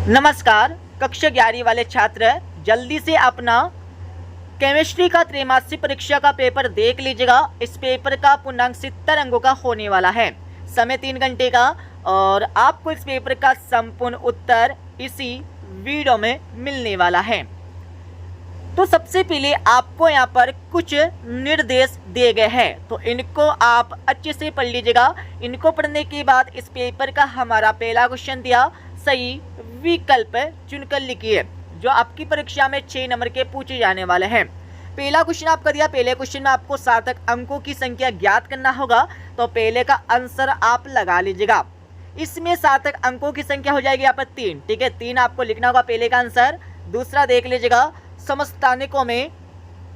नमस्कार कक्षा 11 वाले छात्र, जल्दी से अपना केमिस्ट्री का त्रैमासिक परीक्षा का पेपर देख लीजिएगा। इस पेपर का पूर्णांक 70 अंकों का होने वाला है, समय 3 घंटे का, और आपको इस पेपर का संपूर्ण उत्तर इसी वीडियो में मिलने वाला है। तो सबसे पहले आपको यहाँ पर कुछ निर्देश दिए गए हैं, तो इनको आप अच्छे से पढ़ लीजिएगा। इनको पढ़ने के बाद इस पेपर का हमारा पहला क्वेश्चन दिया, सही विकल्प चुनकर लिखिए, जो आपकी परीक्षा में 6 नंबर के पूछे जाने वाले हैं। पहला क्वेश्चन आपका दिया, पहले क्वेश्चन में आपको सार्थक अंकों की संख्या ज्ञात करना होगा, तो पहले का आंसर आप लगा लीजिएगा। इसमें सार्थक अंकों की संख्या हो जाएगी यहाँ पर 3, ठीक है, 3 आपको लिखना होगा पहले का आंसर। दूसरा देख लीजिएगा, समस्थानिकों में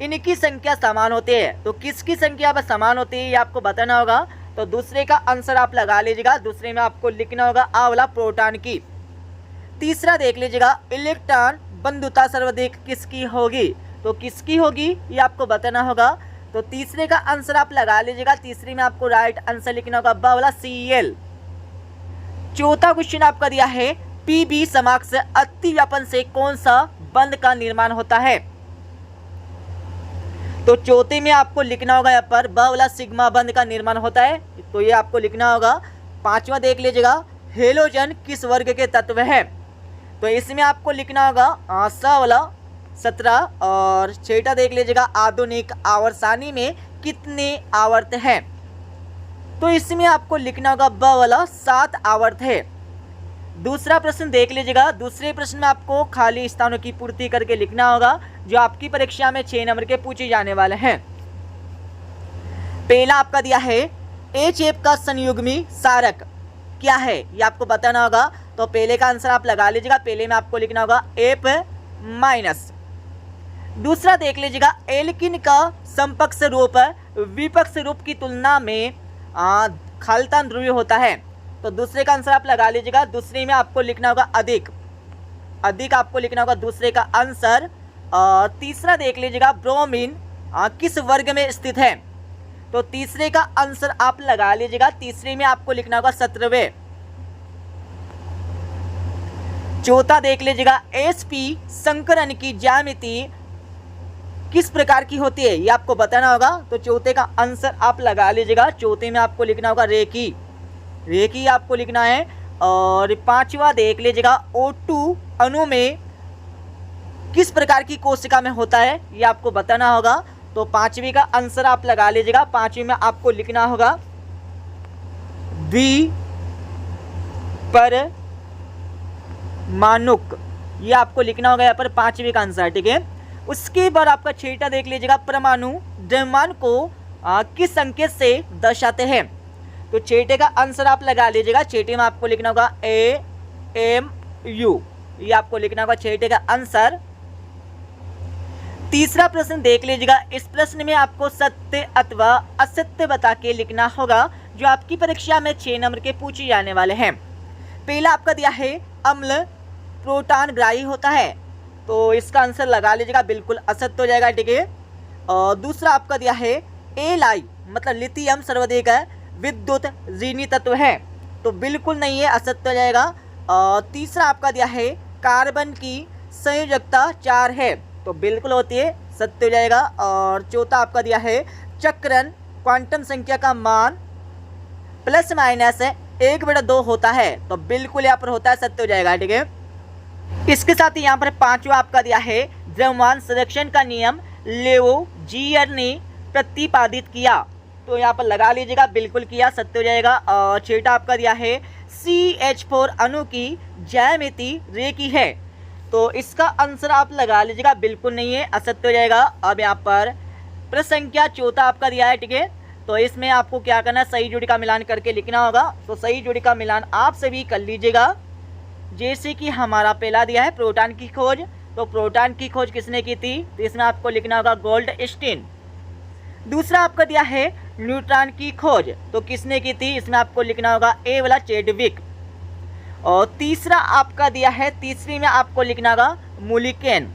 इनकी संख्या समान होती है, तो किसकी संख्या पर समान होती है ये आपको बताना होगा, तो दूसरे का आंसर आप लगा लीजिएगा। दूसरे में आपको लिखना होगा आ वाला प्रोटॉन की। तीसरा देख लीजिएगा, इलेक्ट्रॉन बंधुता सर्वाधिक किसकी होगी, तो किसकी होगी ये आपको बताना होगा, तो तीसरे का आंसर आप लगा लीजिएगा। तीसरे में आपको राइट आंसर लिखना होगा बा वाला Cl। चौथा क्वेश्चन आपका दिया है, पीबी समक्ष अतिव्यापन से कौन सा बंध का निर्माण होता है, तो चौथे में आपको लिखना होगा यहाँ पर बा वाला सिग्मा बंध का निर्माण होता है, तो ये आपको लिखना होगा। पांचवा देख लीजिएगा, हेलोजन किस वर्ग के तत्व है, तो इसमें आपको लिखना होगा सा वाला 17। और छठा देख लीजिएगा, आधुनिक आवर्त सारणी में कितने आवर्त हैं, तो इसमें आपको लिखना होगा ब वाला 7 आवर्त है। दूसरा प्रश्न देख लीजिएगा, दूसरे प्रश्न में आपको खाली स्थानों की पूर्ति करके लिखना होगा, जो आपकी परीक्षा में 6 नंबर के पूछे जाने वाले हैं। पहला आपका दिया है, HF का संयुग्मी सारक क्या है ये आपको बताना होगा, तो पहले का आंसर आप लगा लीजिएगा। पहले में आपको लिखना होगा F-। दूसरा देख लीजिएगा, एल्किन का समपक्ष रूप विपक्ष रूप की तुलना में खाल्तान ध्रुवीय होता है, तो दूसरे का आंसर आप लगा लीजिएगा। दूसरे में आपको लिखना होगा अधिक आपको लिखना होगा दूसरे का आंसर। और तीसरा देख लीजिएगा, ब्रोमीन किस वर्ग में स्थित है, तो तीसरे का आंसर आप लगा लीजिएगा। तीसरे में आपको लिखना होगा 17वें। चौथा देख लीजिएगा, sp संकरण की ज्यामिति किस प्रकार की होती है ये आपको बताना होगा, तो चौथे का आंसर आप लगा लीजिएगा। चौथे में आपको लिखना होगा रेखी आपको लिखना है। और पांचवा देख लीजिएगा, O2 अणु में किस प्रकार की कोशिका में होता है ये आपको बताना होगा, तो पांचवी का आंसर आप लगा लीजिएगा। पांचवी में आपको लिखना होगा द्विपरमाणुक, ये आपको लिखना होगा यहाँ पर पांचवी का आंसर, ठीक है। उसके बाद आपका छठा देख लीजिएगा, परमाणु द्रव्यमान को किस संकेत से दर्शाते हैं, तो छठे का आंसर आप लगा लीजिएगा। छठे में आपको लिखना होगा AMU, ये आपको लिखना होगा छठे का आंसर। तीसरा प्रश्न देख लीजिएगा, इस प्रश्न में आपको सत्य अथवा असत्य बता के लिखना होगा, जो आपकी परीक्षा में 6 नंबर के पूछे जाने वाले हैं। पहला आपका दिया है, अम्ल प्रोटॉन ग्राही होता है, तो इसका आंसर लगा लीजिएगा, बिल्कुल असत्य हो जाएगा, ठीक है। और दूसरा आपका दिया है, Li मतलब लिथियम सर्वाधिक विद्युत ऋणी तत्व है, तो बिल्कुल नहीं है, असत्य हो जाएगा। और तीसरा आपका दिया है, कार्बन की संयोजकता 4 है, तो बिल्कुल होती है, सत्य हो जाएगा। और चौथा आपका दिया है, चक्रण क्वांटम संख्या का मान ±1/2 होता है, तो बिल्कुल यहाँ पर होता है, सत्य हो जाएगा, ठीक है। इसके साथ ही यहाँ पर पांचवा आपका दिया है, द्रव्यमान संरक्षण का नियम लेवोजियर ने प्रतिपादित किया, तो यहाँ पर लगा लीजिएगा, बिल्कुल किया, सत्य हो जाएगा। और छठा आपका दिया है, CH4 अणु की ज्यामिति रेखी है, तो इसका आंसर आप लगा लीजिएगा, बिल्कुल नहीं है, असत्य हो जाएगा। अब यहाँ पर प्रश्न संख्या चौथा आपका दिया है, ठीक है, तो इसमें आपको क्या करना है, सही जोड़ी का मिलान करके लिखना होगा, तो सही जोड़ी का मिलान आप सभी कर लीजिएगा। जैसे कि हमारा पहला दिया है प्रोटॉन की खोज, तो प्रोटॉन की खोज किसने की थी, तो इसमें आपको लिखना होगा गोल्डस्टीन। दूसरा आपका दिया है न्यूट्रॉन की खोज, तो किसने की थी, इसमें आपको लिखना होगा ए वाला चैडविक। और तीसरा आपका दिया है, तीसरी में आपको लिखना होगा मुलिकेन।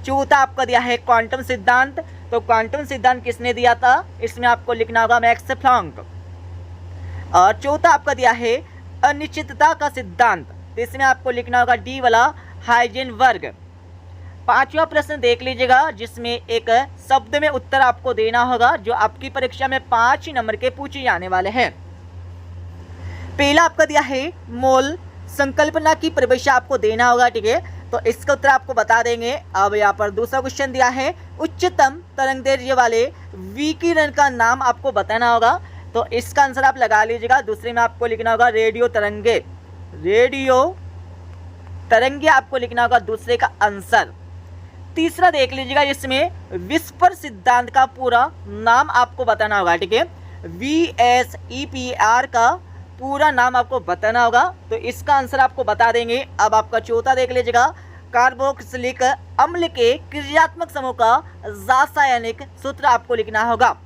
चौथा आपका दिया है क्वांटम सिद्धांत, तो क्वांटम सिद्धांत किसने दिया था, इसमें आपको लिखना होगा मैक्स प्लैंक। और चौथा आपका दिया है अनिश्चितता का सिद्धांत, तो इसमें आपको लिखना होगा डी वाला हाइजेन वर्ग। पांचवा प्रश्न देख लीजिएगा, जिसमें एक शब्द में उत्तर आपको देना होगा, जो आपकी परीक्षा में 5 नंबर के पूछे जाने वाले हैं। पहला आपका दिया है मोल संकल्पना की परिभाषा आपको देना होगा, ठीक है, तो इसका उत्तर आपको बता देंगे। अब यहाँ पर दूसरा क्वेश्चन दिया है उच्चतम तरंगदैर्घ्य वाले विकिरण का नाम आपको बताना होगा, तो इसका आंसर आप लगा लीजिएगा। दूसरे में आपको लिखना होगा रेडियो तरंगे, रेडियो तरंगे आपको लिखना होगा दूसरे का आंसर। तीसरा देख लीजिएगा, इसमें विस्पर सिद्धांत का पूरा नाम आपको बताना होगा, ठीक है, VSEPR का पूरा नाम आपको बताना होगा, तो इसका आंसर आपको बता देंगे। अब आपका चौथा देख लीजिएगा, कार्बोक्सिलिक अम्ल के क्रियात्मक समूह का रासायनिक सूत्र आपको लिखना होगा,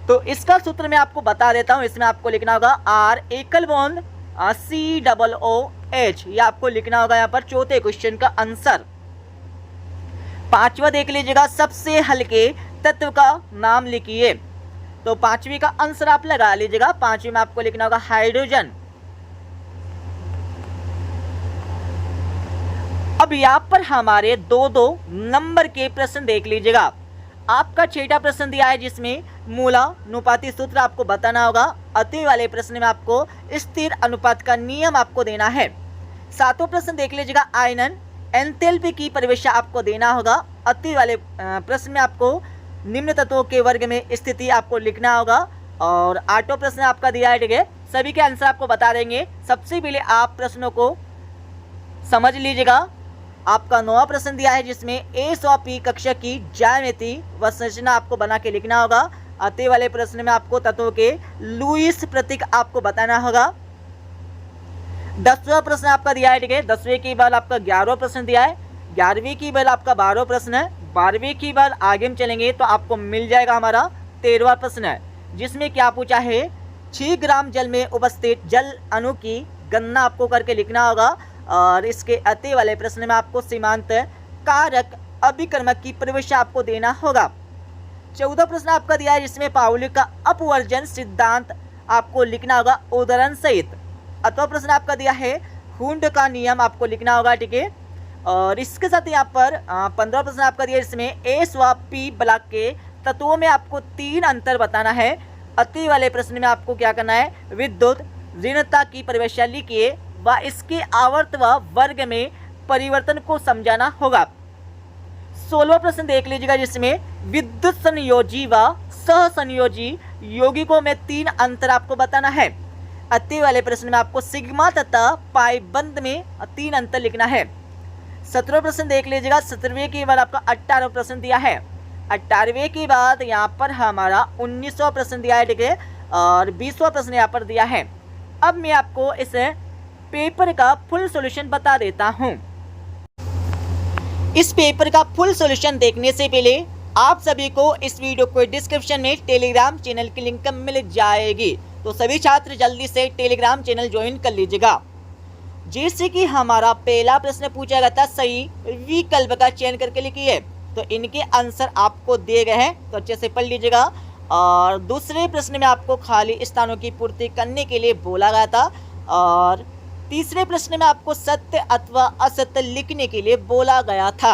तो इसका सूत्र मैं आपको बता देता हूं। इसमें आपको लिखना होगा R एकल बॉन्ड COOH, ये आपको लिखना होगा यहाँ पर चौथे क्वेश्चन का आंसर। पांचवा देख लीजिएगा, सबसे हल्के तत्व का नाम लिखिए, तो पांचवी का आंसर आप लगा लीजिएगा। पांचवी में आपको लिखना होगा हाइड्रोजन। अब यहाँ पर हमारे 2-2 नंबर के प्रश्न देख लीजिएगा। आपका छठा प्रश्न दिया है, जिसमें मूलानुपाती सूत्र आपको बताना होगा। अति वाले प्रश्न में आपको स्थिर अनुपात का नियम आपको देना है। सातवां प्रश्न देख लीजिएगा, आयनन एंथैल्पी की परिभाषा आपको देना होगा। अति वाले प्रश्न में आपको निम्न तत्वों के वर्ग में स्थिति आपको लिखना होगा। और आठवां प्रश्न आपका दिया है, ठीक है, सभी के आंसर आपको बता देंगे। सबसे पहले आप प्रश्नों को समझ लीजिएगा। आपका 9वां प्रश्न दिया है, जिसमें एस और पी कक्षा की ज्यामिति व संरचना आपको बना के लिखना होगा। अति वाले प्रश्न में आपको तत्वों के लुईस प्रतीक आपको बताना होगा। 10वां प्रश्न आपका दिया है, ठीक है, 10वें की बार आपका 11वां प्रश्न दिया है। 11वीं की बार आपका 12वां प्रश्न है। 12वीं की बार आगे हम चलेंगे तो आपको मिल जाएगा हमारा 13वां प्रश्न है, जिसमें क्या पूछा है, 6 ग्राम जल में उपस्थित जल अणु की गणना आपको करके लिखना होगा। और इसके अति वाले प्रश्न में आपको सीमांत कारक अभिकर्मक की परिभाषा आपको देना होगा। 14वां प्रश्न आपका दिया है, जिसमें पाउली का अपवर्जन सिद्धांत आपको लिखना होगा उदाहरण सहित। 8वां प्रश्न आपका दिया है, हुंड का नियम आपको लिखना होगा, ठीक है। और इसके साथ यहाँ पर 15वां प्रश्न आपका दिया है, इसमें एस व पी ब्लॉक के तत्वों में आपको 3 अंतर बताना है। अति वाले प्रश्न में आपको क्या करना है, विद्युत ऋणता की परिभाषा लिखिए व इसके आवर्त व वर्ग में परिवर्तन को समझाना होगा। 16वां प्रश्न देख लीजिएगा, जिसमें विद्युत संयोजी व सहसंयोजी यौगिकों में 3 अंतर आपको बताना है। अति वाले प्रश्न में आपको सिग्मा तथा पाई बंद में 3 अंतर लिखना है। 17वां प्रश्न देख लीजिएगा। 17वें के बाद आपका 18वां प्रश्न दिया है। 18वें के बाद यहाँ पर हमारा 19वां प्रश्न दिया है, ठीक है, और 20वां प्रश्न यहाँ पर दिया है। अब मैं आपको इस पेपर का फुल सॉल्यूशन बता देता हूँ। इस पेपर का फुल सॉल्यूशन देखने से पहले आप सभी को इस वीडियो को डिस्क्रिप्शन में टेलीग्राम चैनल की लिंक मिल जाएगी, तो सभी छात्र जल्दी से टेलीग्राम चैनल ज्वाइन कर लीजिएगा। जैसे कि हमारा पहला प्रश्न पूछा गया था, सही विकल्प का चयन करके लिखिए, तो इनके आंसर आपको दिए गए हैं, तो अच्छे से पढ़ लीजिएगा। और दूसरे प्रश्न में आपको खाली स्थानों की पूर्ति करने के लिए बोला गया था। और तीसरे प्रश्न में आपको सत्य अथवा असत्य लिखने के लिए बोला गया था।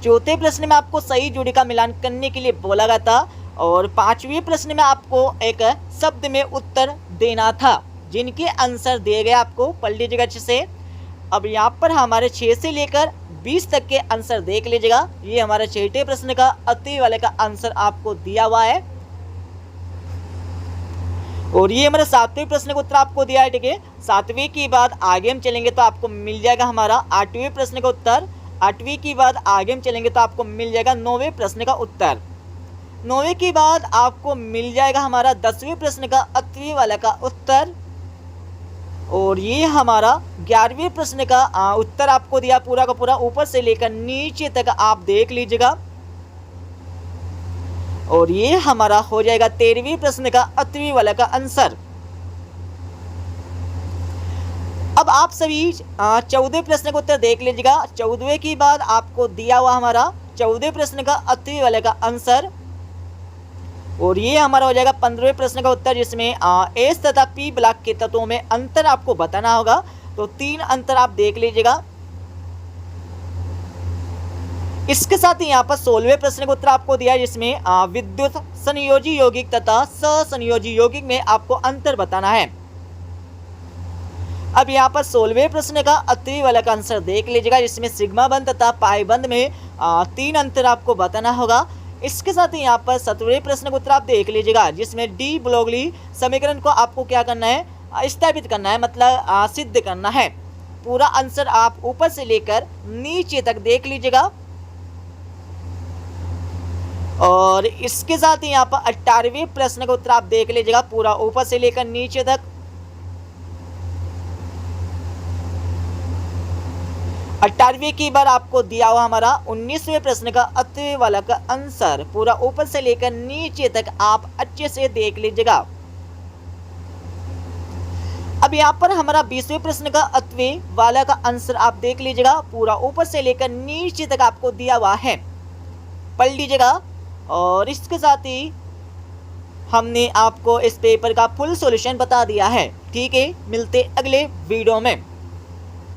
चौथे प्रश्न में आपको सही जोड़ी का मिलान करने के लिए बोला गया था। और 5वें प्रश्न में आपको एक शब्द में उत्तर देना था, जिनके आंसर दिए गए आपको पढ़ लीजिएगा अच्छे से। अब यहाँ पर हमारे 6 से लेकर 20 तक के आंसर देख लीजिएगा। ये हमारे 6ठे प्रश्न का अति वाले का आंसर आपको दिया हुआ है। और ये हमारे 7वें प्रश्न का उत्तर आपको दिया है, ठीक है। 7वें के बाद आगे हम चलेंगे तो आपको मिल जाएगा हमारा 8वें प्रश्न का उत्तर। 8वीं के बाद आगे हम चलेंगे तो आपको मिल जाएगा 9वें प्रश्न का उत्तर। 9वें के बाद आपको मिल जाएगा हमारा 10वें प्रश्न का अतिवें वाला का उत्तर। और ये हमारा 11वें प्रश्न का उत्तर आपको दिया पूरा का पूरा, ऊपर से लेकर नीचे तक आप देख लीजिएगा। और ये हमारा हो जाएगा 13वें प्रश्न का अतिवें वाला का आंसर। अब आप सभी 14वें प्रश्न का उत्तर देख लीजिएगा। 14वें के बाद आपको दिया हुआ हमारा 14वें प्रश्न का अतिवें वाले का आंसर। और ये हमारा हो जाएगा 15वें प्रश्न का उत्तर, जिसमें एस तथा पी ब्लॉक के तत्वों में अंतर आपको बताना होगा। तो 3 अंतर आप देख लीजिएगा। इसके साथ ही यहाँ पर 16वें प्रश्न का उत्तर आपको दिया है, जिसमें विद्युत संयोजी यौगिक तथा ससंयोजी यौगिक में आपको अंतर बताना है। अब यहाँ पर 16वें प्रश्न का अतरी वाला का आंसर देख लीजिएगा, जिसमें सिग्मा बंध तथा पाई बंध में 3 अंतर आपको बताना होगा। इसके साथ ही यहाँ पर 17वें प्रश्न का उत्तर आप देख लीजिएगा, जिसमें डी ब्रोगली समीकरण को आपको क्या करना है, स्थापित करना है, मतलब सिद्ध करना है। पूरा आंसर आप ऊपर से लेकर नीचे तक देख लीजिएगा। और इसके साथ ही यहाँ पर 18वें प्रश्न का उत्तर आप देख लीजिएगा, पूरा ऊपर से लेकर नीचे तक। 18वें की बार आपको दिया हुआ हमारा 19वें प्रश्न का अतः वाला का आंसर पूरा ऊपर से लेकर नीचे तक आप अच्छे से देख लीजिएगा। अब यहाँ पर हमारा 20वें प्रश्न का अतः वाला का आंसर आप देख लीजिएगा, पूरा ऊपर से लेकर नीचे तक आपको दिया हुआ है, पढ़ लीजिएगा। और इसके साथ ही हमने आपको इस पेपर का फुल सॉल्यूशन बता दिया है। ठीक है, मिलते अगले वीडियो में।